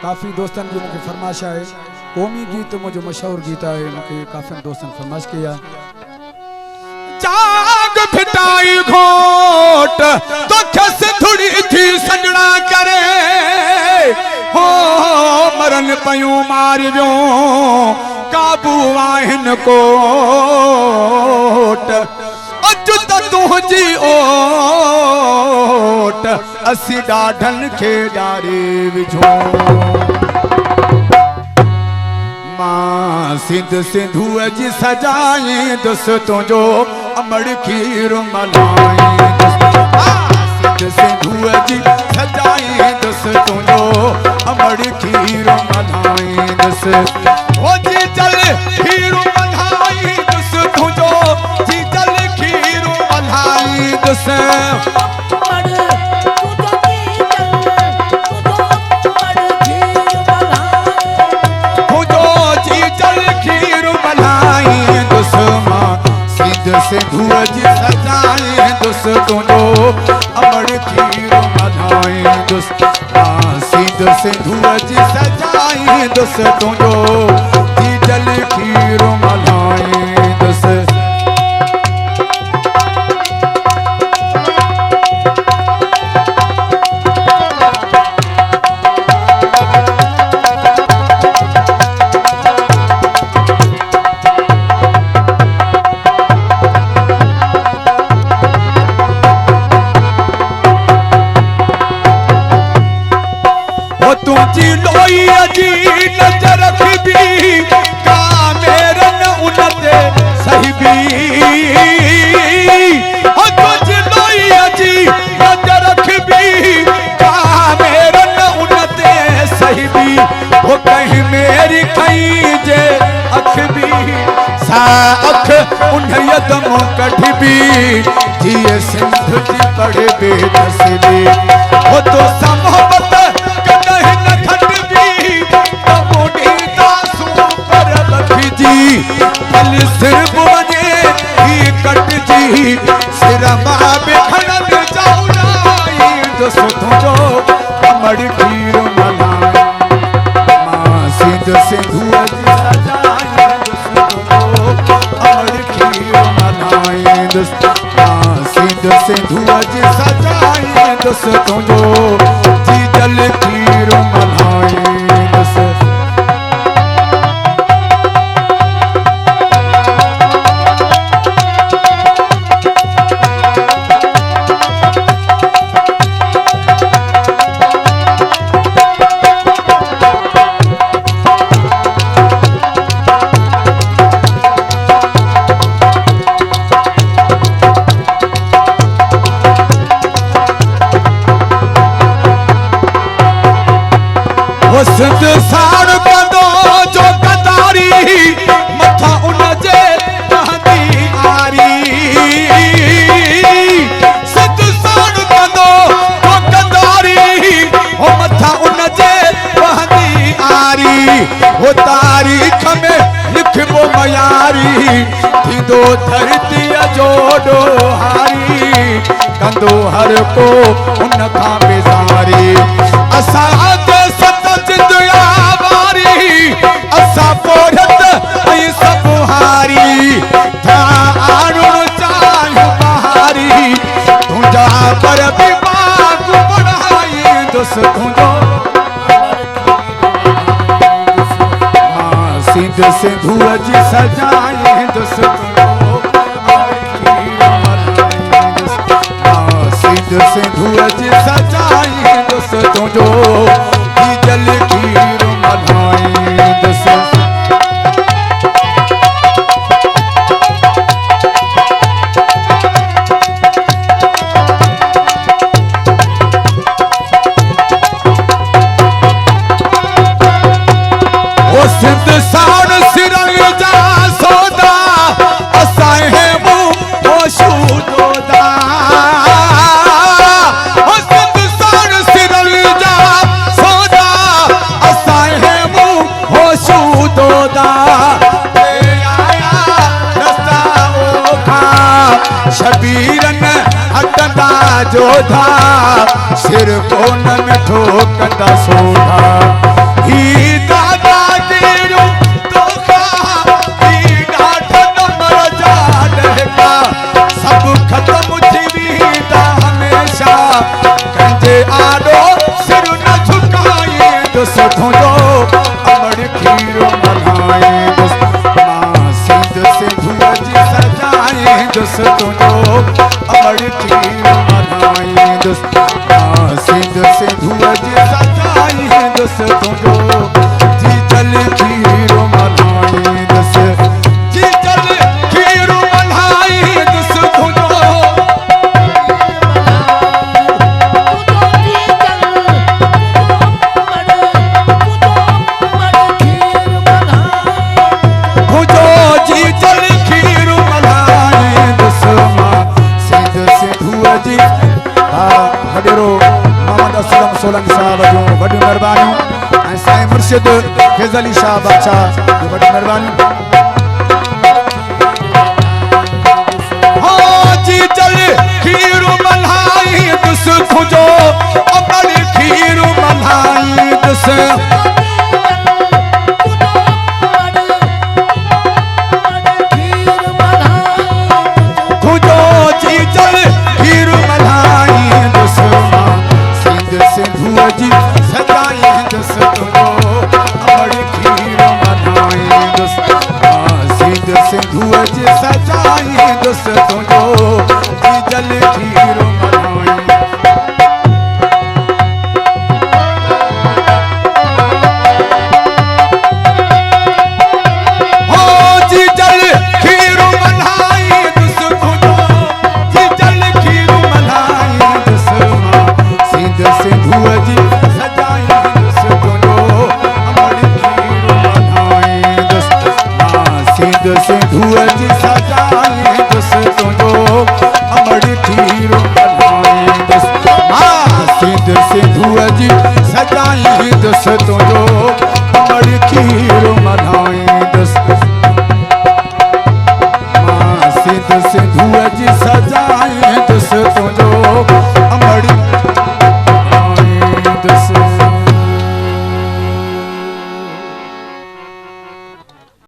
काफ़ी दोस्तन की मुझे फरमाइश है कौमी गीत मुझे मशहूर गीत है मुझे काफ़ी दोस्तन फरमाइश किया जाग फिटाई घोट तो खस थोड़ी थी संगड़ा करे हो मरन पयूं मारियो काबू आहिन कोट अजुत तुझी ओट असी ॾाढन खे ॾारे विझो मां सिंध सिंधूअ जी सजाई दुस तुंहिंजो अमड़ खीर मल्हाई सिंध सिंधूअ जी सजाई दुस तुंहिंजो अमड़ खीर मल्हाई दुस ओ जी चल खीर मल्हाई दुस तुंहिंजो जी चल खीर मल्हाई दुस सिंधूअ जी सजाई दुस तुंहिंजो अमड़ खीर मल्हाई दुस सिंध सिंधूअ जी सजाई दुस तुंहिंजो जी जल खीर मल्हाई दुस तुझी लोई जी नजर रखबी का मेरन उनते सहीबी तुझी लोई जी नजर रखबी का मेरन उनते सहीबी वो कहीं मेरी कहीं जे अखबी सा अख उन यदम कढ़बी जिए सिंध जी पढ़े बेदसबी वो तो समोहबत सिर बोने ही कट जी सिर मां खड़न जाऊलाई दुस तुंहिंजो अमड़ खीर मल्हाई मां सिंध सिंधूअ जी सजाई दुस तुंहिंजो अमड़ खीर मल्हाई दुस मां सिंध सिंधूअ जी सजाई दुस तुंहिंजो जी जल खीर मल्हाई दुस सिंध साड़ कंदो जो कतारी मथा उन जे बहंदी आरी सिंध साड़ कंदो जो कतारी हो मथा उन जे बहंदी आरी हो तारीख़ में लिखबो मयारी थींदो धरतीअ जो ॾोहारी कंदो हर को उन खां बेज़ारी असां असा पोरत ऐं सब हारी था आणुण चाहियूं बहारी तुंहिंजा पर बि बाग बढ़ाई दुस तुंहिंजो सिंध सिंधूअ जी सजाई दुस सिंध सिंधूअ जी सजाई दुस तुंहिंजो जी जल खीर मल्हाई दुस सिंध साड़ सिरंग जा सौदा असां मुंह होशू दोदा सिंध साड़ सिरंग जा सौदा असां मुंह होशू दोदा आया रस्ता ओखा शबीरन हटंदा जोधा सिर कोन में ठोकंदा सोधा ही दादा गिरू तो का ही डाठन मर जाएगा सब खत्म जीविता हमेशा कंजे आरो सिर न झुकाए दोस्तों जो अमर खीर मनाए माँ सिंध से भुज सजाए दोस्तों जो अमर खीर मनाए माँ सिंध से भुज सजाए दोस्तों जो जी जल खीर मनाए जी जल खीर मनाए दोस्तों जो सोलंकी साहब जो वॾी महिरबानी ऐं साईं मुर्शिद फैज़ अली शाह बादशाह जो वॾी महिरबानी हाँ जी जल खीर मल्हाई दुस खुजो अमर खीर मल्हाई दुस खुजो जी जल खीर मल्हाई दुस जी सजाए दोस्तों अमर खीर मनाए सिंध सिंधु जी सजाए दोस्तों जी जल खीर मनाए हो जी जल खीर मनाए दोस्तों जी जल खीर मनाए दोस्तों सिंध सिंधु जी सजाए दोस्तों अमर खीर मनाए सिंध सिंधु जी सजाए दोस्तों अमर खीर मनाए सिंध सिंधु जी सजाए दोस्तों अमर खीर मनाए सिंध सिंधु जी सजाए